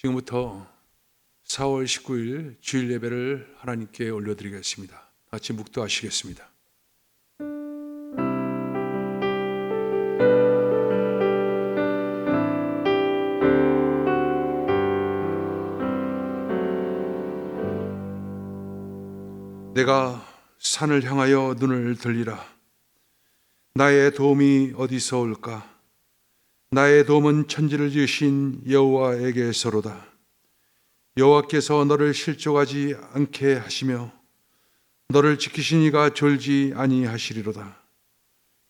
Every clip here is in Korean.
지금부터 4월 19일 주일 예배를 하나님께 올려드리겠습니다. 같이 묵도하시겠습니다. 내가 산을 향하여 눈을 들리라. 나의 도움이 어디서 올까? 나의 도움은 천지를 지으신 여호와에게서로다. 여호와께서 너를 실족하지 않게 하시며 너를 지키신 이가 졸지 아니하시리로다.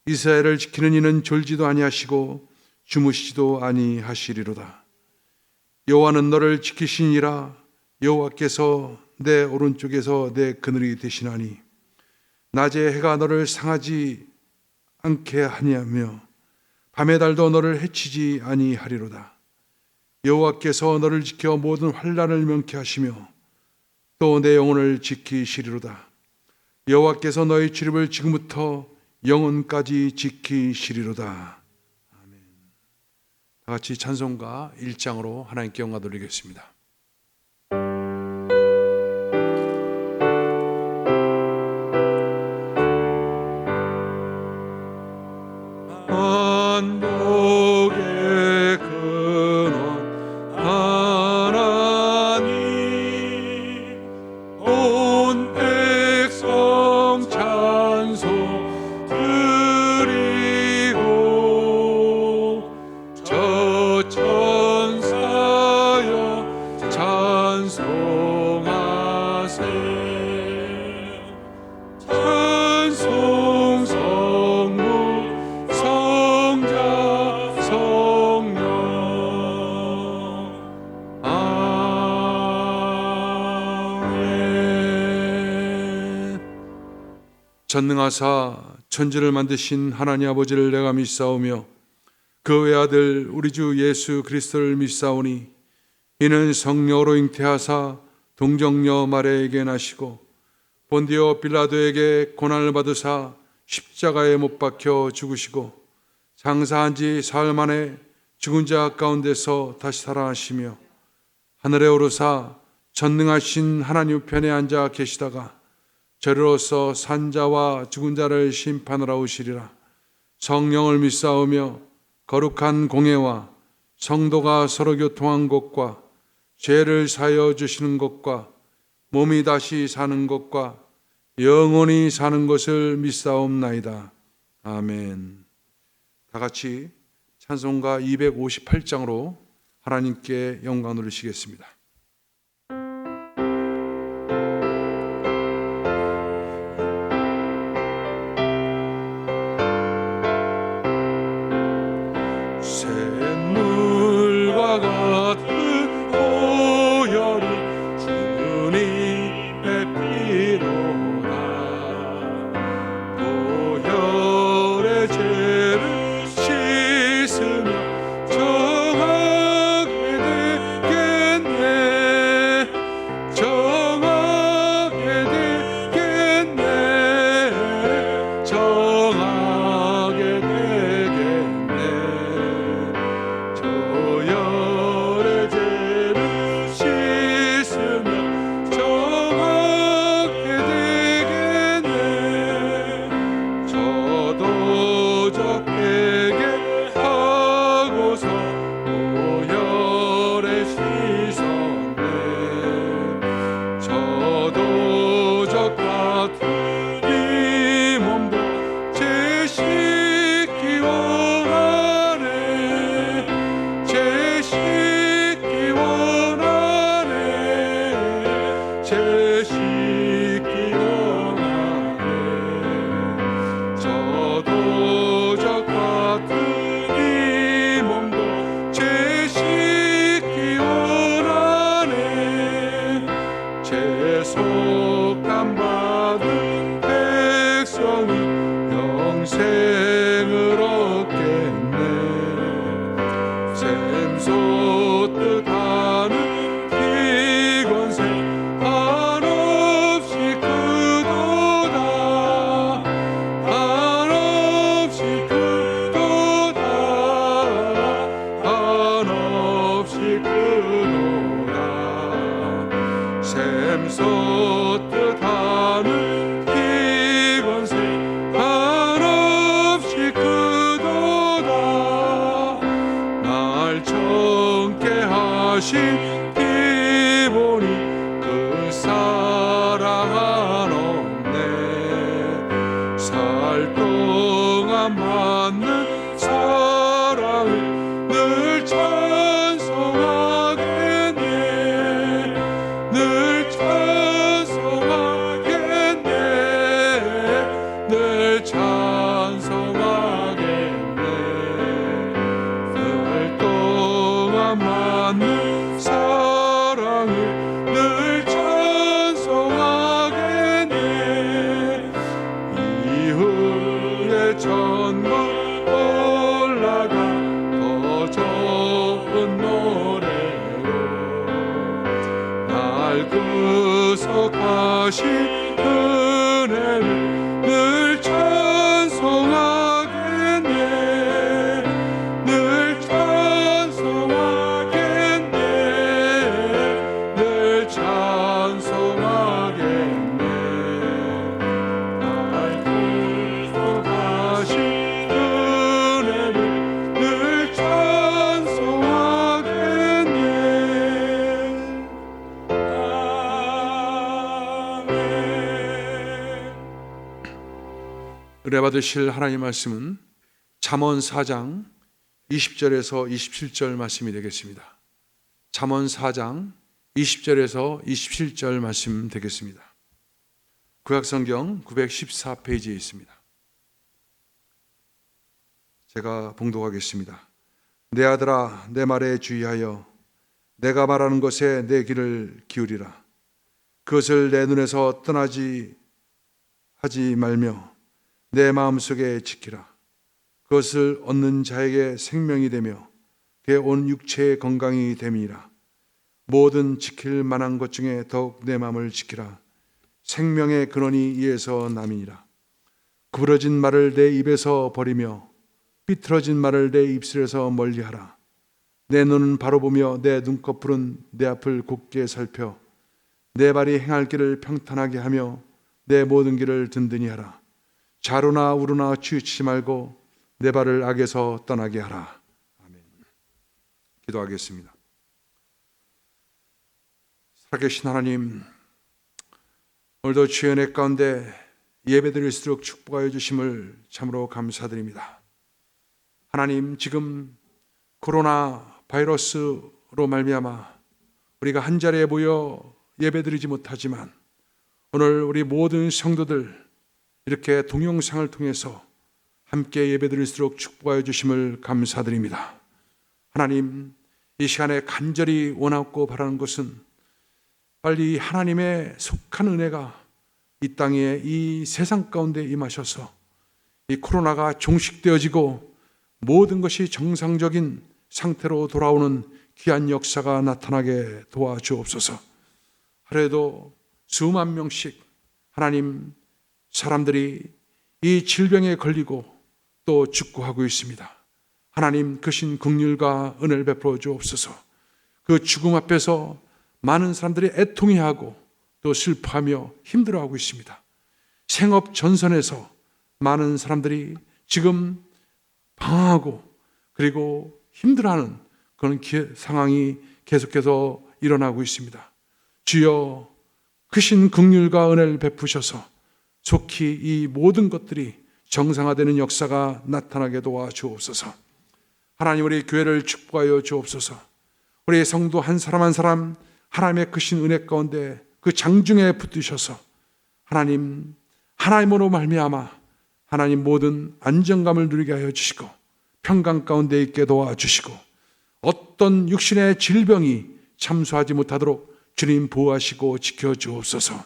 이스라엘을 지키는 이는 졸지도 아니하시고 주무시지도 아니하시리로다. 여호와는 너를 지키시니라. 여호와께서 내 오른쪽에서 내 그늘이 되시나니 낮에 해가 너를 상하지 않게 하냐며 밤의 달도 너를 해치지 아니하리로다. 여호와께서 너를 지켜 모든 환난을 면케 하시며 또 내 영혼을 지키시리로다. 여호와께서 너의 출입을 지금부터 영원까지 지키시리로다. 아멘. 다 같이 찬송가 1장으로 하나님께 영광 돌리겠습니다. 전능하사 천지를 만드신 하나님 아버지를 내가 믿사오며 그 외아들 우리 주 예수 그리스도를 믿사오니 이는 성령으로 잉태하사 동정녀 마리아에게 나시고 본디오 빌라도에게 고난을 받으사 십자가에 못 박혀 죽으시고 장사한 지 사흘 만에 죽은 자 가운데서 다시 살아나시며 하늘에 오르사 전능하신 하나님 우편에 앉아 계시다가 저리로서 산자와 죽은 자를 심판하러 오시리라. 성령을 믿사오며 거룩한 공회와 성도가 서로 교통한 것과 죄를 사하여 주시는 것과 몸이 다시 사는 것과 영원히 사는 것을 믿사옵나이다. 아멘. 다 같이 찬송가 258장으로 하나님께 영광 돌리시겠습니다. 샘물과 같은 오열이 주님의 피로다. 보혈의 죄를 씻으며 정하게 되겠네. 정하게 되겠네. 정하게 되겠네. 저열의 죄 하신 기본이 그 사랑 안없네. 살 동안 받는 사랑을 늘 찬송하겠네. 늘 찬송하겠네. 늘 찬송하겠네. 살 동안 받는 사랑을 늘 찬송하겠네. 이후에 전국 올라가 더 좋은 노래로 날 구속하신 은혜를 늘 찬송하겠네. 늘 찬송하겠네. 늘 찬송하겠네. 날 구속하신 은혜를 늘 찬송하겠네. 아멘. 은혜 받으실 하나님 말씀은 잠언 4장 20절에서 27절 말씀이 되겠습니다. 잠언 4장 20절에서 27절 말씀 되겠습니다. 구약성경 914페이지에 있습니다. 제가 봉독하겠습니다. 내 아들아, 내 말에 주의하여 내가 말하는 것에 내 귀를 기울이라. 그것을 내 눈에서 떠나지 하지 말며 내 마음속에 지키라. 그것을 얻는 자에게 생명이 되며 그의 온 육체의 건강이 됨이라. 모든 지킬 만한 것 중에 더욱 내 마음을 지키라. 생명의 근원이 이에서 남이니라. 구부러진 말을 내 입에서 버리며 삐뚤어진 말을 내 입술에서 멀리하라. 내 눈은 바로 보며 내 눈꺼풀은 내 앞을 곱게 살펴 내 발이 행할 길을 평탄하게 하며 내 모든 길을 든든히 하라. 좌로나 우로나 치우치지 말고 내 발을 악에서 떠나게 하라. 아멘. 기도하겠습니다. 살아계신 하나님, 오늘도 주의 은혜 가운데 예배드릴수록 축복하여 주심을 참으로 감사드립니다. 하나님, 지금 코로나 바이러스로 말미암아 우리가 한자리에 모여 예배드리지 못하지만 오늘 우리 모든 성도들 이렇게 동영상을 통해서 함께 예배드릴수록 축복하여 주심을 감사드립니다. 하나님, 이 시간에 간절히 원하고 바라는 것은 빨리 하나님의 속한 은혜가 이 땅에 이 세상 가운데 임하셔서 이 코로나가 종식되어지고 모든 것이 정상적인 상태로 돌아오는 귀한 역사가 나타나게 도와주옵소서. 하루에도 수만 명씩 하나님 사람들이 이 질병에 걸리고 또 죽고하고 있습니다. 하나님 크신 긍휼과 은혜를 베풀어 주옵소서. 그 죽음 앞에서 많은 사람들이 애통해하고 또 슬퍼하며 힘들어하고 있습니다. 생업 전선에서 많은 사람들이 지금 방황하고 그리고 힘들어하는 그런 상황이 계속해서 일어나고 있습니다. 주여, 크신 긍휼과 은혜를 베푸셔서 속히 이 모든 것들이 정상화되는 역사가 나타나게 도와주옵소서. 하나님, 우리 교회를 축복하여 주옵소서. 우리 성도 한 사람 한 사람 하나님의 크신 은혜 가운데 그 장중에 붙드셔서 하나님으로 말미암아 하나님 모든 안정감을 누리게 하여 주시고 평강 가운데 있게 도와주시고 어떤 육신의 질병이 참수하지 못하도록 주님 보호하시고 지켜주옵소서.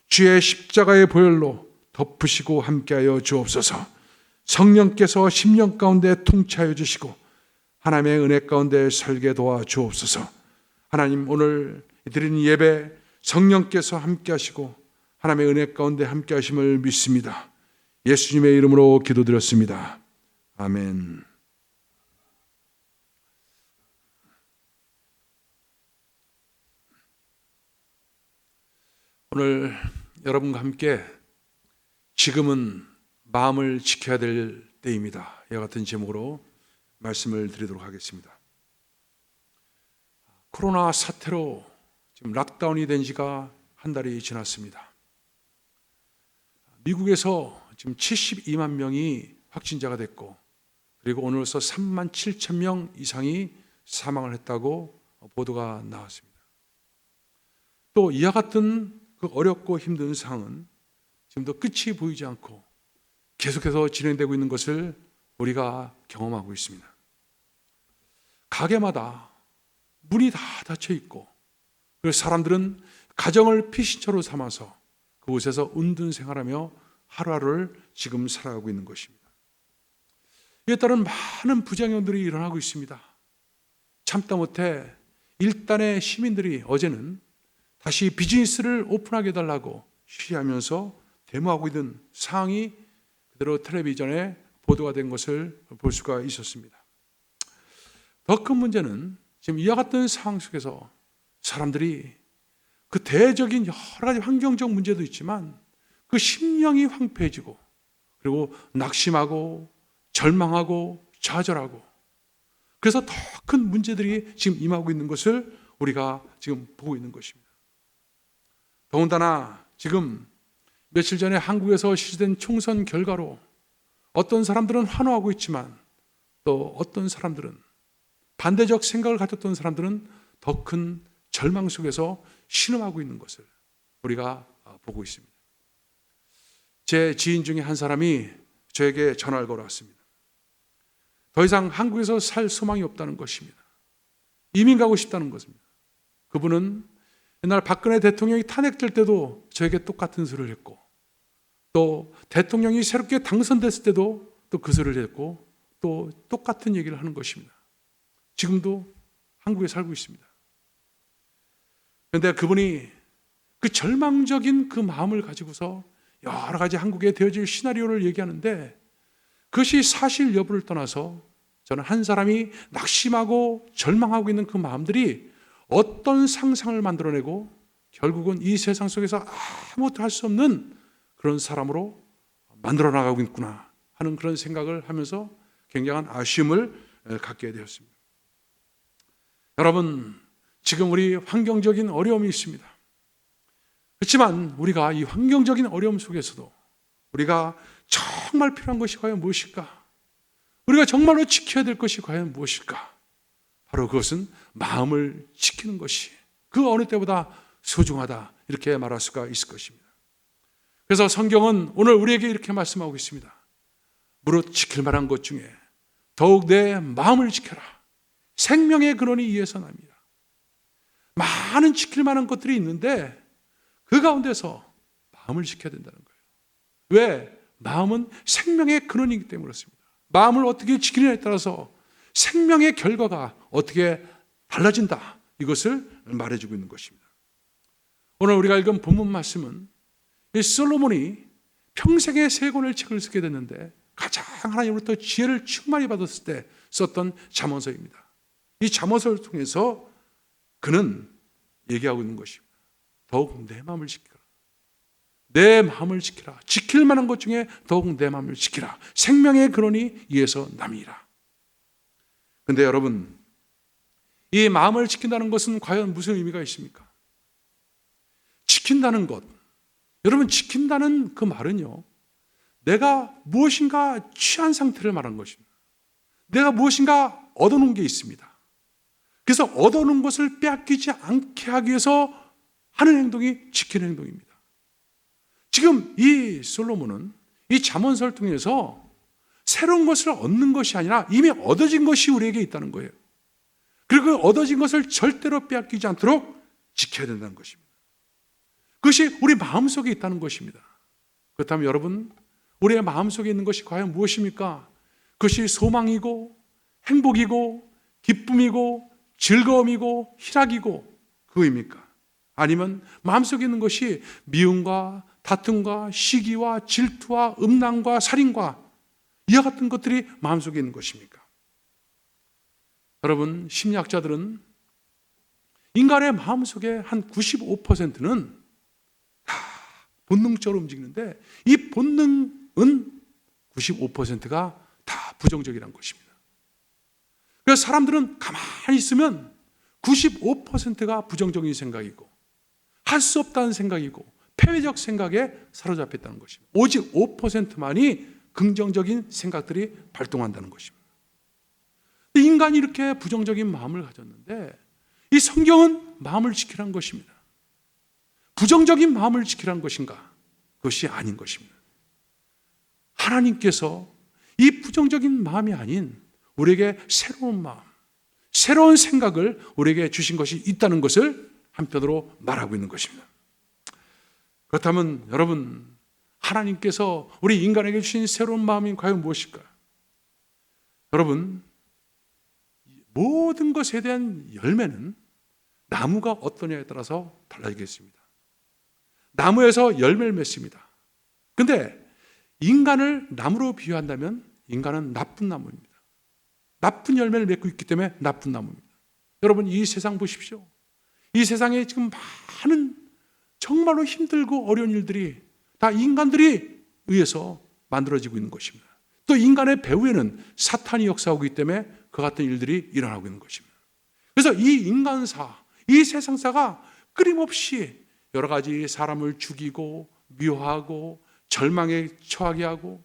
주의 십자가의 보혈로 덮으시고 함께하여 주옵소서. 성령께서 심령 가운데 통치하여 주시고 하나님의 은혜 가운데 살게 도와주옵소서. 하나님, 오늘 드리는 예배 성령께서 함께하시고 하나님의 은혜 가운데 함께하심을 믿습니다. 예수님의 이름으로 기도드렸습니다. 아멘. 오늘 여러분과 함께 지금은 마음을 지켜야 될 때입니다. 이와 같은 제목으로 말씀을 드리도록 하겠습니다. 코로나 사태로 지금 락다운이 된 지가 한 달이 지났습니다. 미국에서 지금 72만 명이 확진자가 됐고, 그리고 오늘로써 3만 7천 명 이상이 사망을 했다고 보도가 나왔습니다. 또 이와 같은 그 어렵고 힘든 상황은 지금도 끝이 보이지 않고 계속해서 진행되고 있는 것을 우리가 경험하고 있습니다. 가게마다 문이 다 닫혀 있고, 그래서 사람들은 가정을 피신처로 삼아서 그곳에서 은둔 생활하며 하루하루를 지금 살아가고 있는 것입니다. 이에 따른 많은 부작용들이 일어나고 있습니다. 참다 못해 일단의 시민들이 어제는 다시 비즈니스를 오픈하게 해달라고 시위하면서 데모하고 있는 상황이 그대로 텔레비전에 보도가 된 것을 볼 수가 있었습니다. 더 큰 문제는 지금 이와 같은 상황 속에서 사람들이 그 대적인 여러 가지 환경적 문제도 있지만 그 심령이 황폐해지고, 그리고 낙심하고 절망하고 좌절하고, 그래서 더 큰 문제들이 지금 임하고 있는 것을 우리가 지금 보고 있는 것입니다. 더군다나 지금 며칠 전에 한국에서 실시된 총선 결과로 어떤 사람들은 환호하고 있지만 또 어떤 사람들은, 반대적 생각을 가졌던 사람들은 더 큰 절망 속에서 신음하고 있는 것을 우리가 보고 있습니다. 제 지인 중에 한 사람이 저에게 전화를 걸어왔습니다. 더 이상 한국에서 살 소망이 없다는 것입니다. 이민 가고 싶다는 것입니다. 그분은 옛날 박근혜 대통령이 탄핵될 때도 저에게 똑같은 소리를 했고, 또 대통령이 새롭게 당선됐을 때도 또 그 소리를 했고, 또 똑같은 얘기를 하는 것입니다. 지금도 한국에 살고 있습니다. 그런데 그분이 그 절망적인 그 마음을 가지고서 여러 가지 한국에 되어질 시나리오를 얘기하는데, 그것이 사실 여부를 떠나서 저는 한 사람이 낙심하고 절망하고 있는 그 마음들이 어떤 상상을 만들어내고 결국은 이 세상 속에서 아무것도 할 수 없는 그런 사람으로 만들어 나가고 있구나 하는 그런 생각을 하면서 굉장한 아쉬움을 갖게 되었습니다. 여러분, 지금 우리 환경적인 어려움이 있습니다. 그렇지만 우리가 이 환경적인 어려움 속에서도 우리가 정말 필요한 것이 과연 무엇일까? 우리가 정말로 지켜야 될 것이 과연 무엇일까? 바로 그것은 마음을 지키는 것이 그 어느 때보다 소중하다, 이렇게 말할 수가 있을 것입니다. 그래서 성경은 오늘 우리에게 이렇게 말씀하고 있습니다. 무릇 지킬 만한 것 중에 더욱 내 마음을 지켜라. 생명의 근원이 이에서 납니다. 많은 지킬 만한 것들이 있는데 그 가운데서 마음을 지켜야 된다는 거예요. 왜? 마음은 생명의 근원이기 때문에 그렇습니다. 마음을 어떻게 지키느냐에 따라서 생명의 결과가 어떻게 달라진다, 이것을 말해주고 있는 것입니다. 오늘 우리가 읽은 본문 말씀은 이 솔로몬이 평생에 3권의 책을 쓰게 됐는데 가장 하나님으로부터 지혜를 충만히 받았을 때 썼던 잠언서입니다. 이 잠언서를 통해서 그는 얘기하고 있는 것입니다. 더욱 내 마음을 지키라. 내 마음을 지키라. 지킬 만한 것 중에 더욱 내 마음을 지키라. 생명의 근원이 이에서 남이라. 그런데 여러분, 이 마음을 지킨다는 것은 과연 무슨 의미가 있습니까? 지킨다는 것, 여러분, 지킨다는 그 말은요, 내가 무엇인가 취한 상태를 말하는 것입니다. 내가 무엇인가 얻어놓은 게 있습니다. 그래서 얻어놓은 것을 빼앗기지 않게 하기 위해서 하는 행동이 지키는 행동입니다. 지금 이 솔로몬은 이 잠언서를 통해서 새로운 것을 얻는 것이 아니라 이미 얻어진 것이 우리에게 있다는 거예요. 그리고 그 얻어진 것을 절대로 빼앗기지 않도록 지켜야 된다는 것입니다. 그것이 우리 마음속에 있다는 것입니다. 그렇다면 여러분, 우리의 마음속에 있는 것이 과연 무엇입니까? 그것이 소망이고 행복이고 기쁨이고 즐거움이고 희락이고 그거입니까? 아니면 마음속에 있는 것이 미움과 다툼과 시기와 질투와 음란과 살인과 이와 같은 것들이 마음속에 있는 것입니까? 여러분, 심리학자들은 인간의 마음속에 한 95%는 다 본능적으로 움직이는데 이 본능은 95%가 다 부정적이라는 것입니다. 그래서 사람들은 가만히 있으면 95%가 부정적인 생각이고 할 수 없다는 생각이고 패배적 생각에 사로잡혔다는 것입니다. 오직 5%만이 긍정적인 생각들이 발동한다는 것입니다. 인간이 이렇게 부정적인 마음을 가졌는데 이 성경은 마음을 지키라는 것입니다. 부정적인 마음을 지키라는 것인가? 그것이 아닌 것입니다. 하나님께서 이 부정적인 마음이 아닌 우리에게 새로운 마음, 새로운 생각을 우리에게 주신 것이 있다는 것을 한편으로 말하고 있는 것입니다. 그렇다면 여러분, 하나님께서 우리 인간에게 주신 새로운 마음이 과연 무엇일까요? 여러분, 모든 것에 대한 열매는 나무가 어떠냐에 따라서 달라지겠습니다. 나무에서 열매를 맺습니다. 근데 인간을 나무로 비유한다면 인간은 나쁜 나무입니다. 나쁜 열매를 맺고 있기 때문에 나쁜 나무입니다. 여러분, 이 세상 보십시오. 이 세상에 지금 많은 정말로 힘들고 어려운 일들이 다 인간들이 의해서 만들어지고 있는 것입니다. 또 인간의 배후에는 사탄이 역사하고 있기 때문에 그 같은 일들이 일어나고 있는 것입니다. 그래서 이 인간사, 이 세상사가 끊임없이 여러 가지 사람을 죽이고 미워하고 절망에 처하게 하고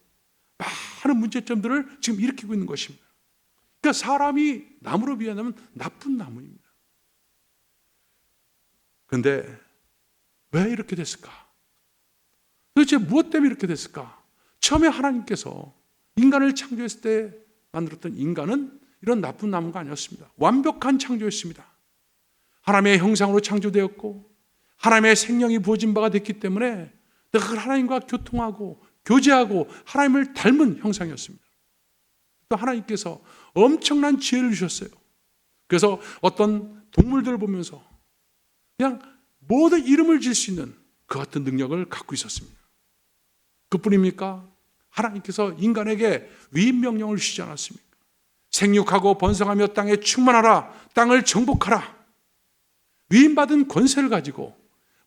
많은 문제점들을 지금 일으키고 있는 것입니다. 그러니까 사람이 나무로 비유하면 나쁜 나무입니다. 그런데 왜 이렇게 됐을까? 도대체 무엇 때문에 이렇게 됐을까? 처음에 하나님께서 인간을 창조했을 때 만들었던 인간은 이런 나쁜 나무가 아니었습니다. 완벽한 창조였습니다. 하나님의 형상으로 창조되었고 하나님의 생명이 부어진 바가 됐기 때문에 늘 하나님과 교통하고 교제하고 하나님을 닮은 형상이었습니다. 또 하나님께서 엄청난 지혜를 주셨어요. 그래서 어떤 동물들을 보면서 그냥 모든 이름을 지을 수 있는 그 같은 능력을 갖고 있었습니다. 그뿐입니까? 하나님께서 인간에게 위임 명령을 주시지 않았습니까? 생육하고 번성하며 땅에 충만하라, 땅을 정복하라. 위임받은 권세를 가지고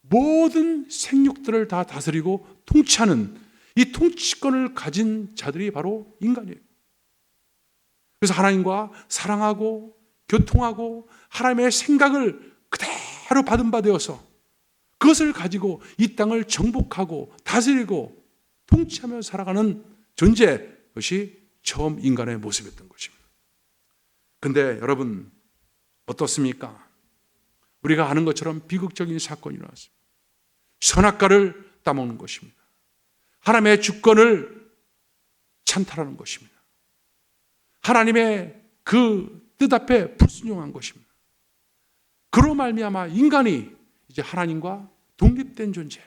모든 생육들을 다 다스리고 통치하는 이 통치권을 가진 자들이 바로 인간이에요. 그래서 하나님과 사랑하고 교통하고 하나님의 생각을 그대로 받은 바 되어서 그것을 가지고 이 땅을 정복하고 다스리고 통치하며 살아가는 존재, 그것이 처음 인간의 모습이었던 것입니다. 그런데 여러분 어떻습니까? 우리가 아는 것처럼 비극적인 사건이 일어났습니다. 선악과를 따먹는 것입니다. 하나님의 주권을 찬탈하는 것입니다. 하나님의 그 뜻 앞에 불순종한 것입니다. 그로 말미암아 인간이 이제 하나님과 독립된 존재,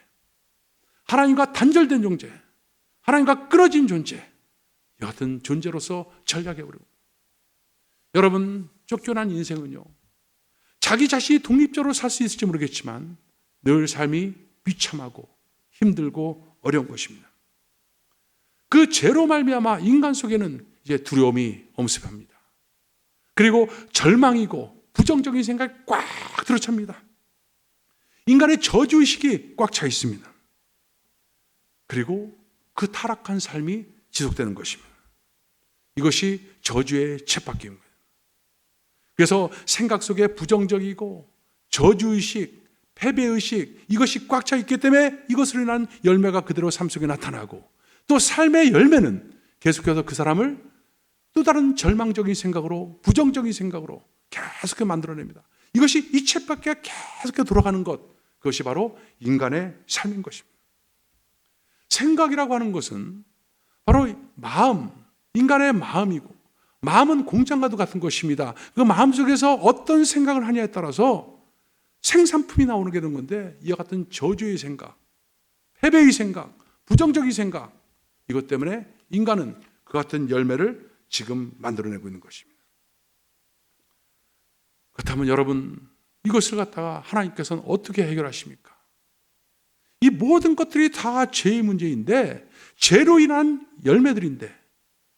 하나님과 단절된 존재, 하나님과 끊어진 존재, 여하튼 존재로서 전락해버립니다. 여러분, 쫓겨난 인생은요, 자기 자신이 독립적으로 살 수 있을지 모르겠지만 늘 삶이 비참하고 힘들고 어려운 것입니다. 그 죄로 말미암아 인간 속에는 이제 두려움이 엄습합니다. 그리고 절망이고 부정적인 생각이 꽉 들어찹니다. 인간의 저주의식이 꽉 차 있습니다. 그리고 그 타락한 삶이 지속되는 것입니다. 이것이 저주의 쳇바퀴입니다. 그래서 생각 속에 부정적이고 저주의식, 패배의식, 이것이 꽉 차 있기 때문에 이것으로 인한 열매가 그대로 삶 속에 나타나고 또 삶의 열매는 계속해서 그 사람을 또 다른 절망적인 생각으로, 부정적인 생각으로 계속 만들어냅니다. 이것이 이 쳇바퀴가 계속 돌아가는 것, 그것이 바로 인간의 삶인 것입니다. 생각이라고 하는 것은 바로 마음, 인간의 마음이고, 마음은 공장과도 같은 것입니다. 그 마음 속에서 어떤 생각을 하냐에 따라서 생산품이 나오는 게 되는 건데, 이와 같은 저주의 생각, 패배의 생각, 부정적인 생각, 이것 때문에 인간은 그 같은 열매를 지금 만들어내고 있는 것입니다. 그렇다면 여러분, 이것을 갖다가 하나님께서는 어떻게 해결하십니까? 이 모든 것들이 다 죄의 문제인데, 죄로 인한 열매들인데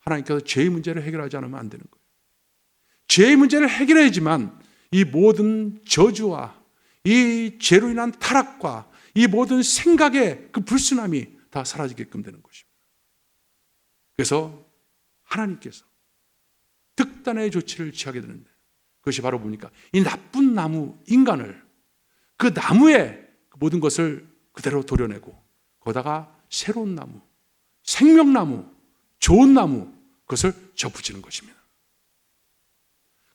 하나님께서 죄의 문제를 해결하지 않으면 안 되는 거예요. 죄의 문제를 해결해야지만 이 모든 저주와 이 죄로 인한 타락과 이 모든 생각의 그 불순함이 다 사라지게끔 되는 것입니다. 그래서 하나님께서 특단의 조치를 취하게 되는데, 그것이 바로 뭡니까? 이 나쁜 나무, 인간을 그 나무에 모든 것을 그대로 도려내고 거기다가 새로운 나무, 생명나무, 좋은 나무, 그것을 접붙이는 것입니다.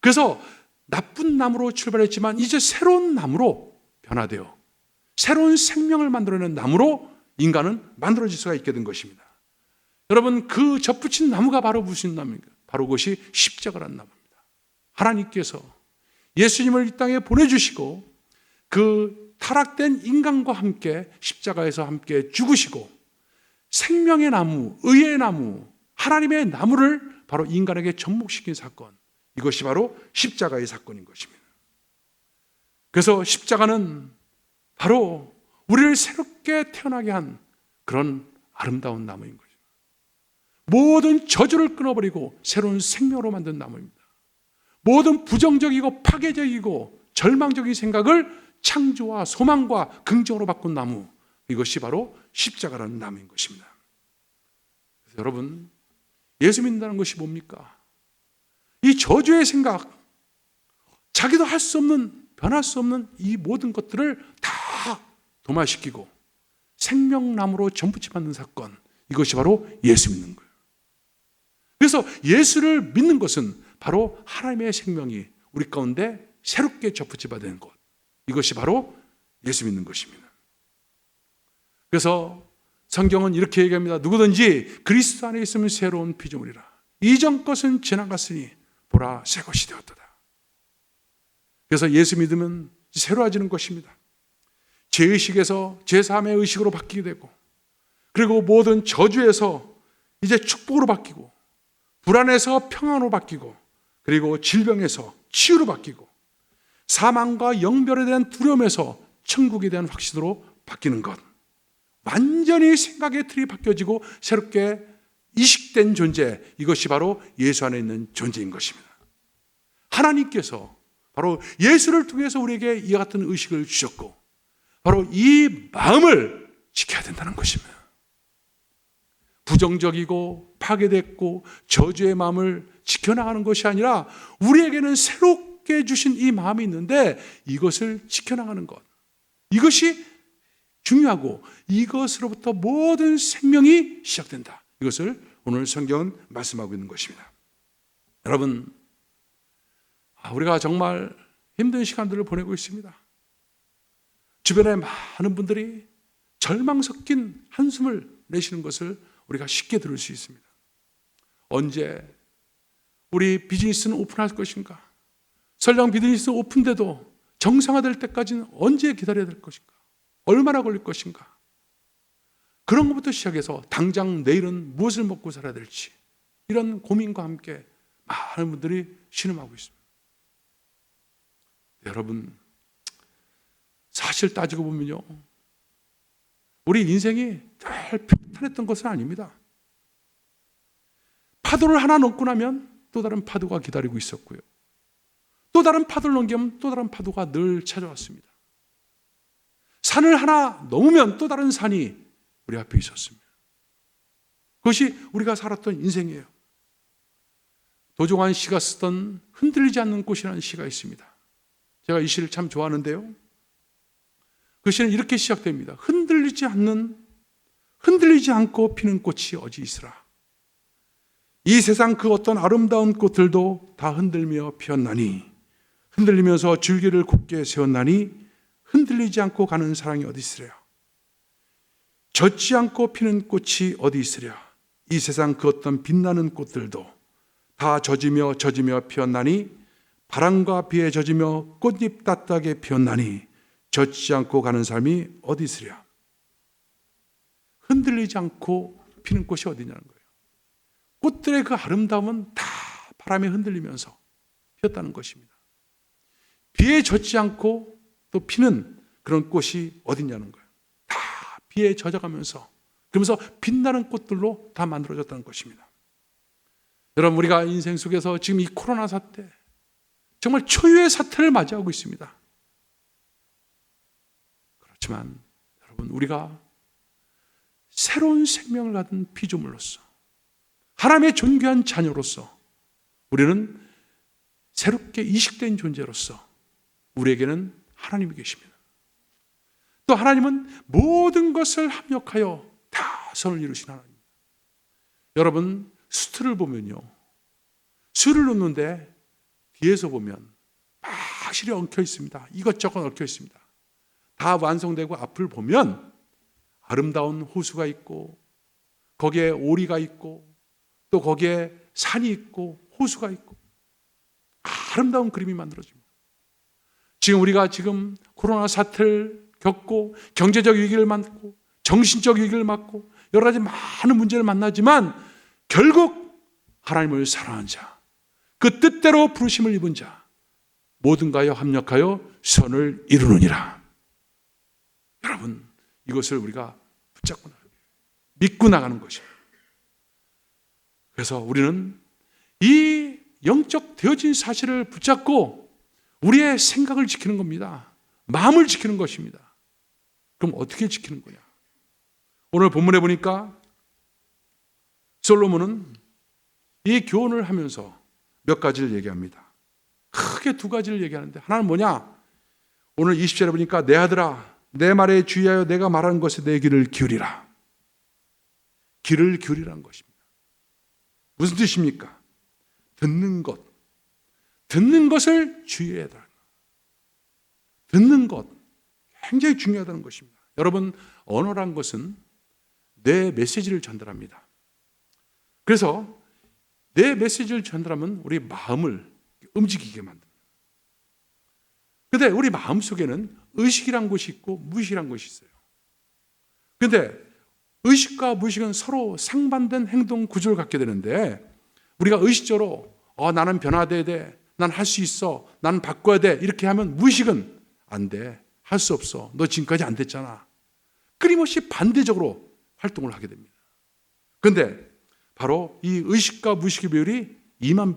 그래서 나쁜 나무로 출발했지만 이제 새로운 나무로 변화되어 새로운 생명을 만들어내는 나무로 인간은 만들어질 수가 있게 된 것입니다. 여러분, 그 접붙인 나무가 바로 무슨 나무입니까? 바로 그것이 십자가라는 나무입니다. 하나님께서 예수님을 이 땅에 보내주시고 그 타락된 인간과 함께 십자가에서 함께 죽으시고 생명의 나무, 의의 나무, 하나님의 나무를 바로 인간에게 접목시킨 사건, 이것이 바로 십자가의 사건인 것입니다. 그래서 십자가는 바로 우리를 새롭게 태어나게 한 그런 아름다운 나무인 거죠. 모든 저주를 끊어버리고 새로운 생명으로 만든 나무입니다. 모든 부정적이고 파괴적이고 절망적인 생각을 창조와 소망과 긍정으로 바꾼 나무, 이것이 바로 십자가라는 나무인 것입니다. 그래서 여러분, 예수 믿는다는 것이 뭡니까? 이 저주의 생각, 자기도 할 수 없는, 변할 수 없는 이 모든 것들을 다 도마시키고 생명나무로 전부치 받는 사건, 이것이 바로 예수 믿는 거예요. 그래서 예수를 믿는 것은 바로 하나님의 생명이 우리 가운데 새롭게 접붙이 받는 것, 이것이 바로 예수 믿는 것입니다. 그래서 성경은 이렇게 얘기합니다. 누구든지 그리스도 안에 있으면 새로운 피조물이라. 이전 것은 지나갔으니 보라 새 것이 되었도다. 그래서 예수 믿으면 새로워지는 것입니다. 죄의식에서 제3의 의식으로 바뀌게 되고, 그리고 모든 저주에서 이제 축복으로 바뀌고, 불안에서 평안으로 바뀌고, 그리고 질병에서 치유로 바뀌고, 사망과 영별에 대한 두려움에서 천국에 대한 확신으로 바뀌는 것, 완전히 생각의 틀이 바뀌어지고 새롭게 이식된 존재, 이것이 바로 예수 안에 있는 존재인 것입니다. 하나님께서 바로 예수를 통해서 우리에게 이와 같은 의식을 주셨고, 바로 이 마음을 지켜야 된다는 것입니다. 부정적이고 파괴됐고 저주의 마음을 지켜나가는 것이 아니라 우리에게는 새롭게 주신 이 마음이 있는데 이것을 지켜나가는 것, 이것이 중요하고 이것으로부터 모든 생명이 시작된다. 이것을 오늘 성경은 말씀하고 있는 것입니다. 여러분, 우리가 정말 힘든 시간들을 보내고 있습니다. 주변에 많은 분들이 절망 섞인 한숨을 내쉬는 것을 우리가 쉽게 들을 수 있습니다. 언제 우리 비즈니스는 오픈할 것인가? 설령 비즈니스 오픈돼도 정상화될 때까지는 언제 기다려야 될 것인가? 얼마나 걸릴 것인가? 그런 것부터 시작해서 당장 내일은 무엇을 먹고 살아야 될지, 이런 고민과 함께 많은 분들이 신음하고 있습니다. 여러분, 사실 따지고 보면요, 우리 인생이 늘 평탄했던 것은 아닙니다. 파도를 하나 넘고 나면 또 다른 파도가 기다리고 있었고요, 또 다른 파도를 넘기면 또 다른 파도가 늘 찾아왔습니다. 산을 하나 넘으면 또 다른 산이 우리 앞에 있었습니다. 그것이 우리가 살았던 인생이에요. 도종환 씨가 쓰던 흔들리지 않는 꽃이라는 시가 있습니다. 제가 이 시를 참 좋아하는데요, 그 시는 이렇게 시작됩니다. 흔들리지 않고 피는 꽃이 어디 있으라. 이 세상 그 어떤 아름다운 꽃들도 다 흔들며 피었나니, 흔들리면서 줄기를 굳게 세웠나니 흔들리지 않고 가는 사랑이 어디 있으랴. 젖지 않고 피는 꽃이 어디 있으랴. 이 세상 그 어떤 빛나는 꽃들도 다 젖으며 피었나니, 바람과 비에 젖으며 꽃잎 따뜻하게 피었나니 젖지 않고 가는 삶이 어디 있으랴. 흔들리지 않고 피는 꽃이 어디냐는 거예요. 꽃들의 그 아름다움은 다 바람에 흔들리면서 피었다는 것입니다. 비에 젖지 않고 또 피는 그런 꽃이 어디냐는 거예요. 다 비에 젖어가면서, 그러면서 빛나는 꽃들로 다 만들어졌다는 것입니다. 여러분, 우리가 인생 속에서 지금 이 코로나 사태, 정말 초유의 사태를 맞이하고 있습니다. 그렇지만 여러분, 우리가 새로운 생명을 가진 피조물로서, 하나님의 존귀한 자녀로서 우리는 새롭게 이식된 존재로서 우리에게는 하나님이 계십니다. 또 하나님은 모든 것을 합력하여 다 선을 이루신 하나님입니다. 여러분, 수트를 보면요, 수를 놓는데 뒤에서 보면 확실히 엉켜 있습니다. 이것저것 엉켜 있습니다. 다 완성되고 앞을 보면 아름다운 호수가 있고 거기에 오리가 있고 또 거기에 산이 있고 호수가 있고 아름다운 그림이 만들어집니다. 지금 우리가 코로나 사태를 겪고 경제적 위기를 맞고 정신적 위기를 맞고 여러 가지 많은 문제를 만나지만 결국 하나님을 사랑한 자, 그 뜻대로 부르심을 입은 자, 모든가에 합력하여 선을 이루느니라. 여러분, 이것을 우리가 붙잡고 믿고 나가는 것입니다. 그래서 우리는 이 영적 되어진 사실을 붙잡고 우리의 생각을 지키는 겁니다. 마음을 지키는 것입니다. 그럼 어떻게 지키는 거냐? 오늘 본문에 보니까 솔로몬은 이 교훈을 하면서 몇 가지를 얘기합니다. 크게 두 가지를 얘기하는데 하나는 뭐냐? 오늘 20절에 보니까 내 아들아 내 말에 주의하여 내가 말하는 것에 내 귀를 기울이라. 귀를 기울이라는 것입니다. 무슨 뜻입니까? 듣는 것. 듣는 것을 주의해야 한다. 듣는 것. 굉장히 중요하다는 것입니다. 여러분, 언어란 것은 내 메시지를 전달합니다. 그래서 내 메시지를 전달하면 우리 마음을 움직이게 만듭니다. 그런데 우리 마음 속에는 의식이란 것이 있고 무의식이란 것이 있어요. 그런데 의식과 무의식은 서로 상반된 행동 구조를 갖게 되는데 우리가 의식적으로 나는 변화돼야 돼. 난 할 수 있어. 나는 바꿔야 돼. 이렇게 하면 무의식은 안 돼. 할 수 없어. 너 지금까지 안 됐잖아. 끊임없이 반대적으로 활동을 하게 됩니다. 그런데 바로 이 의식과 무의식의 비율이 2만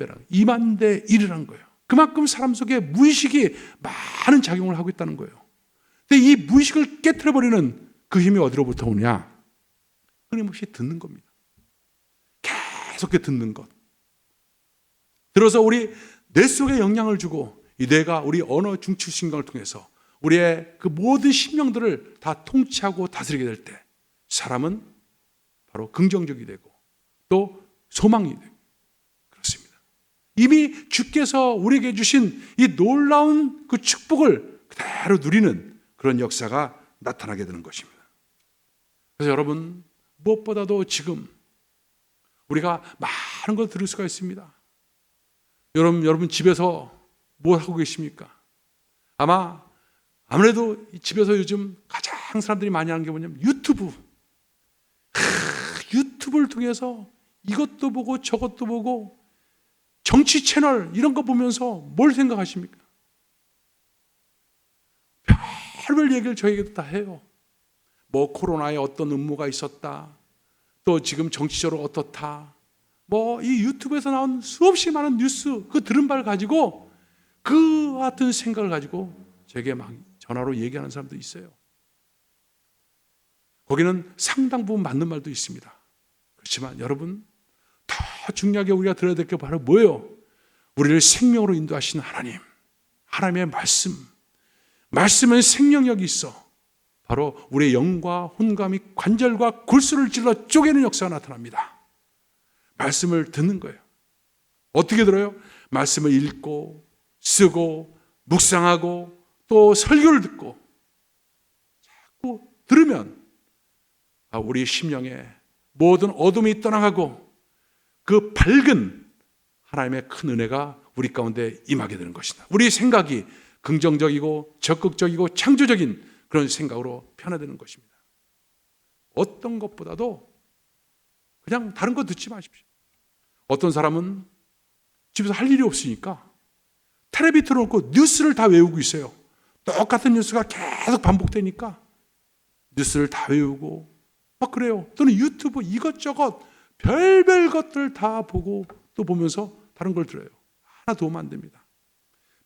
대 1이라는 거예요. 그만큼 사람 속에 무의식이 많은 작용을 하고 있다는 거예요. 근데 이 무의식을 깨트려버리는 그 힘이 어디로부터 오냐? 끊임없이 듣는 겁니다. 계속 듣는 것. 들어서 우리 뇌 속에 영향을 주고 이 뇌가 우리 언어 중추신경을 통해서 우리의 그 모든 심령들을 다 통치하고 다스리게 될 때 사람은 바로 긍정적이 되고 또 소망이 되고 그렇습니다. 이미 주께서 우리에게 주신 이 놀라운 그 축복을 그대로 누리는 그런 역사가 나타나게 되는 것입니다. 그래서 여러분, 무엇보다도 지금 우리가 많은 걸 들을 수가 있습니다. 여러분 집에서 뭐 하고 계십니까? 아무래도 집에서 요즘 가장 사람들이 많이 하는 게 뭐냐면 유튜브. 유튜브를 통해서 이것도 보고 저것도 보고 정치 채널 이런 거 보면서 뭘 생각하십니까? 별별 얘기를 저에게도 다 해요. 뭐 코로나에 어떤 음모가 있었다. 또 지금 정치적으로 어떻다. 뭐 이 유튜브에서 나온 수없이 많은 뉴스 그 들은 바를 가지고 그 같은 생각을 가지고 제게 막 전화로 얘기하는 사람도 있어요. 거기는 상당 부분 맞는 말도 있습니다. 그렇지만 여러분, 더 중요하게 우리가 들어야 될 게 바로 뭐예요? 우리를 생명으로 인도하시는 하나님, 하나님의 말씀은 생명력이 있어 바로 우리의 영과 혼과 및 관절과 골수를 찔러 쪼개는 역사가 나타납니다. 말씀을 듣는 거예요. 어떻게 들어요? 말씀을 읽고 쓰고 묵상하고 또 설교를 듣고 자꾸 들으면 우리 심령에 모든 어둠이 떠나가고 그 밝은 하나님의 큰 은혜가 우리 가운데 임하게 되는 것이다. 우리 생각이 긍정적이고 적극적이고 창조적인 그런 생각으로 변화되는 것입니다. 어떤 것보다도 그냥 다른 거 듣지 마십시오. 어떤 사람은 집에서 할 일이 없으니까 텔레비 틀어놓고 뉴스를 다 외우고 있어요. 똑같은 뉴스가 계속 반복되니까 뉴스를 다 외우고 막 그래요. 또는 유튜브 이것저것 별별 것들 다 보고 또 보면서 다른 걸 들어요. 하나 도움 안 됩니다.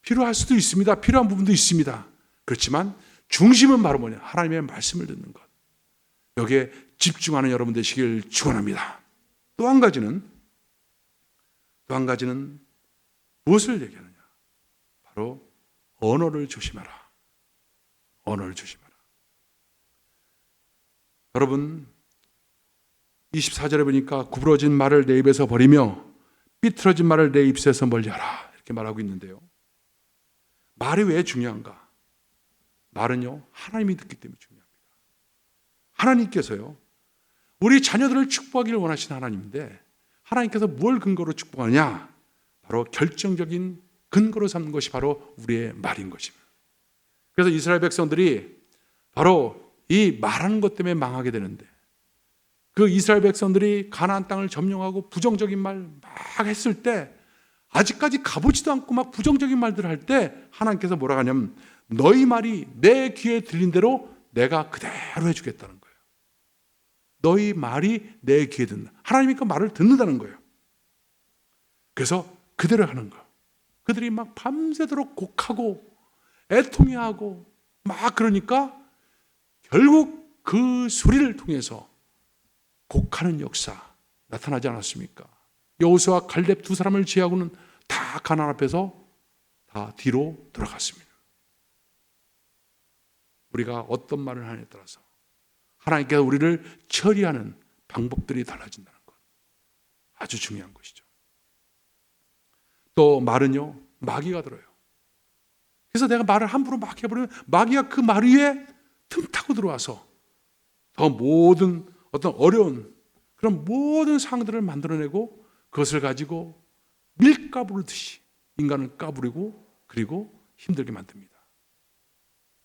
필요할 수도 있습니다. 필요한 부분도 있습니다. 그렇지만 중심은 바로 뭐냐? 하나님의 말씀을 듣는 것. 여기에 집중하는 여러분 되시길 축원합니다. 또 한 가지는 무엇을 얘기하느냐? 바로 언어를 조심하라. 언어를 조심하라. 여러분 24절에 보니까 구부러진 말을 내 입에서 버리며 삐뚤어진 말을 내 입에서 멀리하라 이렇게 말하고 있는데요. 말이 왜 중요한가? 말은요 하나님이 듣기 때문에 중요합니다. 하나님께서요 우리 자녀들을 축복하기를 원하시는 하나님인데 하나님께서 뭘 근거로 축복하느냐? 바로 결정적인 근거로 삼는 것이 바로 우리의 말인 것입니다. 그래서 이스라엘 백성들이 바로 이 말하는 것 때문에 망하게 되는데 그 이스라엘 백성들이 가나안 땅을 점령하고 부정적인 말 막 했을 때 아직까지 가보지도 않고 막 부정적인 말들을 할 때 하나님께서 뭐라 하냐면 너희 말이 내 귀에 들린 대로 내가 그대로 해주겠다는 거예요. 너희 말이 내 귀에 듣는다. 하나님이 그 말을 듣는다는 거예요. 그래서 그대로 하는 거예요. 그들이 막 밤새도록 곡하고 애통해하고 막 그러니까 결국 그 소리를 통해서 곡하는 역사 나타나지 않았습니까? 여호수아 갈렙 두 사람을 제하고는 다 가나안 앞에서 다 뒤로 돌아갔습니다. 우리가 어떤 말을 하느냐에 따라서 하나님께서 우리를 처리하는 방법들이 달라진다는 것 아주 중요한 것이죠. 또 말은요 마귀가 들어요. 그래서 내가 말을 함부로 막 해버리면 마귀가 그 말 위에 틈타고 들어와서 더 모든 어떤 어려운 그런 모든 상황들을 만들어내고 그것을 가지고 밀가부르듯이 인간을 까부리고 그리고 힘들게 만듭니다.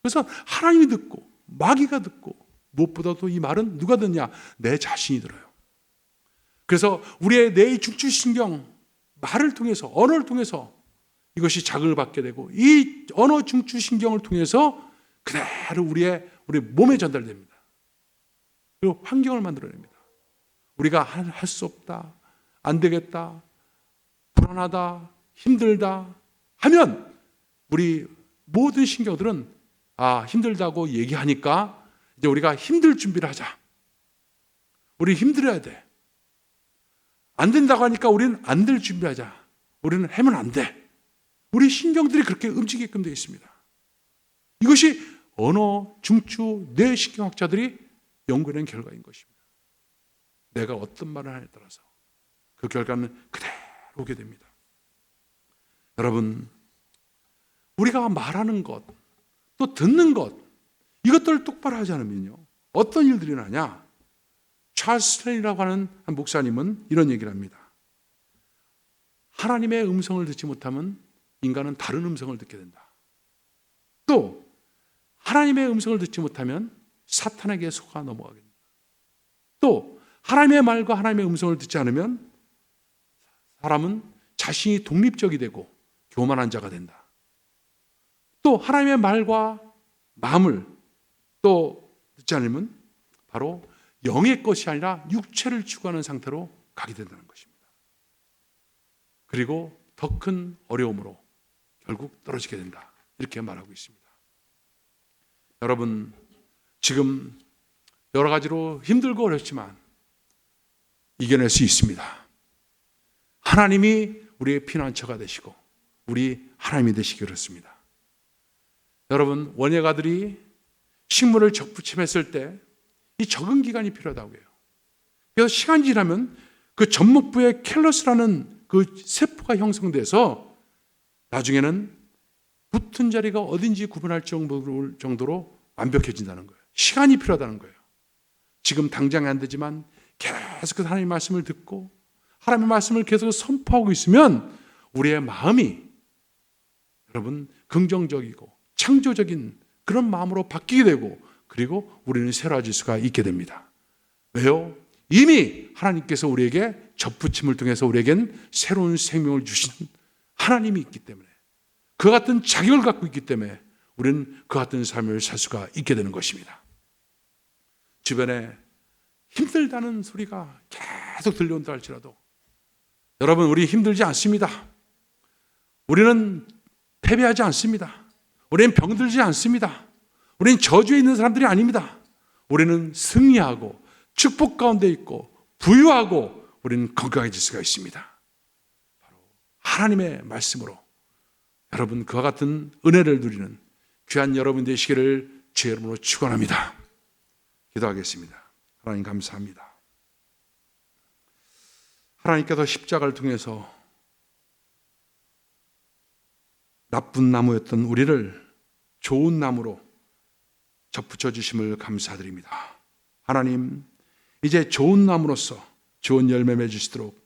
그래서 하나님이 듣고 마귀가 듣고 무엇보다도 이 말은 누가 듣냐? 내 자신이 들어요. 그래서 우리의 뇌의 중추신경 말을 통해서 언어를 통해서 이것이 자극을 받게 되고 이 언어 중추신경을 통해서 그대로 우리 몸에 전달됩니다. 그리고 환경을 만들어냅니다. 우리가 할 수 없다, 안 되겠다, 불안하다, 힘들다 하면 우리 모든 신경들은 힘들다고 얘기하니까 이제 우리가 힘들 준비를 하자. 우리 힘들어야 돼. 안 된다고 하니까 우리는 안 될 준비하자. 우리는 하면 안 돼. 우리 신경들이 그렇게 움직이게끔 되어 있습니다. 이것이 언어, 중추, 뇌신경학자들이 연구해낸 결과인 것입니다. 내가 어떤 말을 하냐에 따라서 그 결과는 그대로 오게 됩니다. 여러분, 우리가 말하는 것, 또 듣는 것, 이것들을 똑바로 하지 않으면요, 어떤 일들이 나냐? 찰스 스탠리라고 하는 한 목사님은 이런 얘기를 합니다. 하나님의 음성을 듣지 못하면 인간은 다른 음성을 듣게 된다. 또 하나님의 음성을 듣지 못하면 사탄에게 속아 넘어가게 된다. 또 하나님의 말과 하나님의 음성을 듣지 않으면 사람은 자신이 독립적이 되고 교만한 자가 된다. 또 하나님의 말과 마음을 또 듣지 않으면 바로 영의 것이 아니라 육체를 추구하는 상태로 가게 된다는 것입니다. 그리고 더 큰 어려움으로 결국 떨어지게 된다. 이렇게 말하고 있습니다. 여러분, 지금 여러 가지로 힘들고 어렵지만 이겨낼 수 있습니다. 하나님이 우리의 피난처가 되시고 우리 하나님이 되시기 그렇습니다. 여러분, 원예가들이 식물을 적부침했을 때 이 적응 기간이 필요하다고 해요. 그래서 시간이 지나면 그 젖목부에 캘러스라는 그 세포가 형성돼서 나중에는 붙은 자리가 어딘지 구분할 정도로 완벽해진다는 거예요. 시간이 필요하다는 거예요. 지금 당장은 안 되지만 계속 하나님의 말씀을 듣고 하나님의 말씀을 계속 선포하고 있으면 우리의 마음이 여러분 긍정적이고 창조적인 그런 마음으로 바뀌게 되고 그리고 우리는 새로워질 수가 있게 됩니다. 왜요? 이미 하나님께서 우리에게 접붙임을 통해서 우리에겐 새로운 생명을 주신 하나님이 있기 때문에 그와 같은 자격을 갖고 있기 때문에 우리는 그와 같은 삶을 살 수가 있게 되는 것입니다. 주변에 힘들다는 소리가 계속 들려온다 할지라도 여러분, 우리 힘들지 않습니다. 우리는 패배하지 않습니다. 우리는 병들지 않습니다. 우리는 저주에 있는 사람들이 아닙니다. 우리는 승리하고 축복 가운데 있고 부유하고 우리는 건강해질 수가 있습니다. 바로 하나님의 말씀으로 여러분 그와 같은 은혜를 누리는 귀한 여러분 되시기를 주의 이름으로 축원합니다. 기도하겠습니다. 하나님 감사합니다. 하나님께서 십자가를 통해서 나쁜 나무였던 우리를 좋은 나무로 접붙여 주심을 감사드립니다. 하나님, 이제 좋은 나무로서 좋은 열매 맺으시도록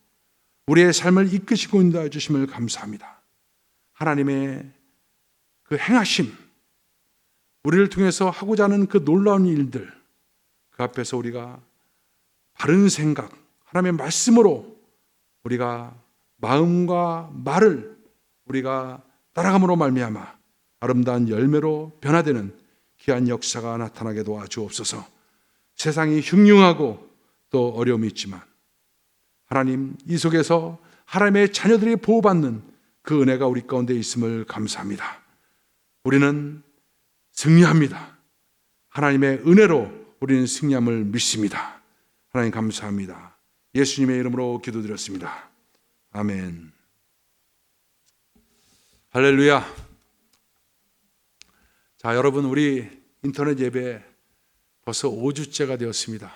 우리의 삶을 이끄시고 인도해 주심을 감사합니다. 하나님의 그 행하심, 우리를 통해서 하고자 하는 그 놀라운 일들, 그 앞에서 우리가 바른 생각, 하나님의 말씀으로 우리가 마음과 말을 우리가 따라감으로 말미암아 아름다운 열매로 변화되는 귀한 역사가 나타나게 도와주옵소서. 세상이 흉흉하고 또 어려움이 있지만 하나님, 이 속에서 하나님의 자녀들이 보호받는 그 은혜가 우리 가운데 있음을 감사합니다. 우리는 승리합니다. 하나님의 은혜로 우리는 승리함을 믿습니다. 하나님 감사합니다. 예수님의 이름으로 기도드렸습니다. 아멘. 할렐루야. 자, 여러분, 우리 인터넷 예배 벌써 5주째가 되었습니다.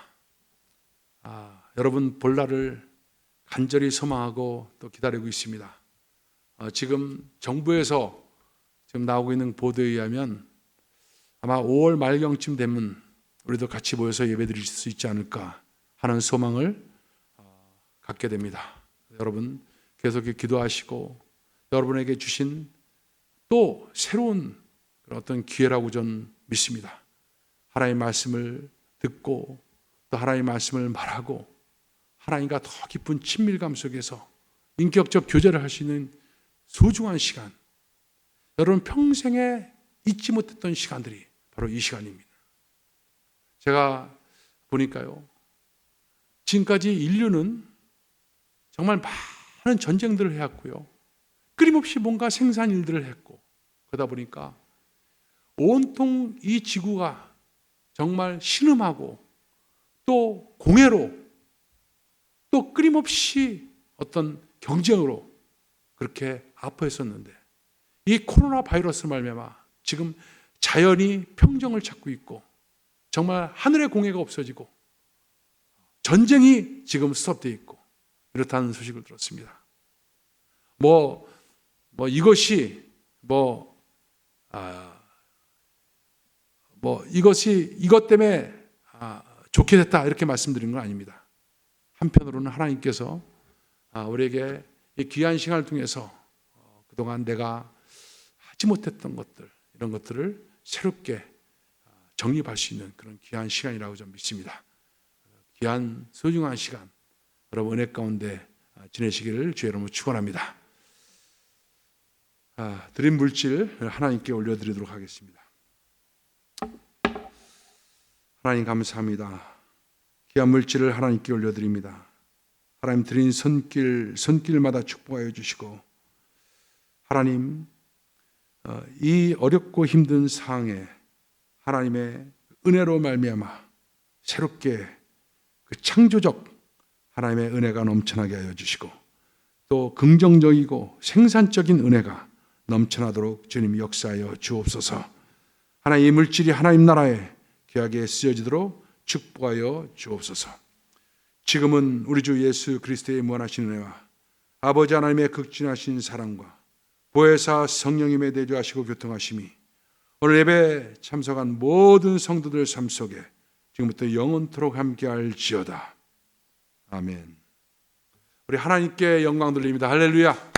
여러분 볼 날을 간절히 소망하고 또 기다리고 있습니다. 지금 정부에서 지금 나오고 있는 보도에 의하면 아마 5월 말경쯤 되면 우리도 같이 모여서 예배 드릴 수 있지 않을까 하는 소망을 갖게 됩니다. 여러분 계속 기도하시고 여러분에게 주신 또 새로운 어떤 기회라고 저는 믿습니다. 하나님의 말씀을 듣고 또 하나님의 말씀을 말하고 하나님과 더 깊은 친밀감 속에서 인격적 교제를 할 수 있는 소중한 시간, 여러분 평생에 잊지 못했던 시간들이 바로 이 시간입니다. 제가 보니까요, 지금까지 인류는 정말 많은 전쟁들을 해왔고요, 끊임없이 뭔가 생산 일들을 했고, 그러다 보니까 온통 이 지구가 정말 신음하고 또 공해로 또 끊임없이 어떤 경쟁으로 그렇게 아파했었는데, 이 코로나 바이러스를 말미암아 지금 자연이 평정을 찾고 있고 정말 하늘의 공해가 없어지고 전쟁이 지금 스톱되어 있고 이렇다는 소식을 들었습니다. 이것이 이것 때문에 좋게 됐다 이렇게 말씀드린 건 아닙니다. 한편으로는 하나님께서 우리에게 이 귀한 시간을 통해서 그동안 내가 하지 못했던 것들, 이런 것들을 새롭게 정립할 수 있는 그런 귀한 시간이라고 저는 믿습니다. 귀한 소중한 시간 여러분 은혜 가운데 지내시기를 주의 이름으로 축원합니다. 드린 물질 하나님께 올려드리도록 하겠습니다. 하나님 감사합니다. 귀한 물질을 하나님께 올려드립니다. 하나님 드린 손길마다 축복하여 주시고, 하나님 이 어렵고 힘든 상황에 하나님의 은혜로 말미암아 새롭게 그 창조적 하나님의 은혜가 넘쳐나게 하여 주시고, 또 긍정적이고 생산적인 은혜가 넘쳐나도록 주님 역사하여 주옵소서. 하나님 이 물질이 하나님 나라에 귀하게 쓰여지도록 축복하여 주옵소서. 지금은 우리 주 예수 그리스도의 무한하신 은혜와 아버지 하나님의 극진하신 사랑과 보혜사 성령님의 내주하시고 교통하심이 오늘 예배에 참석한 모든 성도들 삶 속에 지금부터 영원토록 함께할지어다. 아멘. 우리 하나님께 영광 돌립니다. 할렐루야.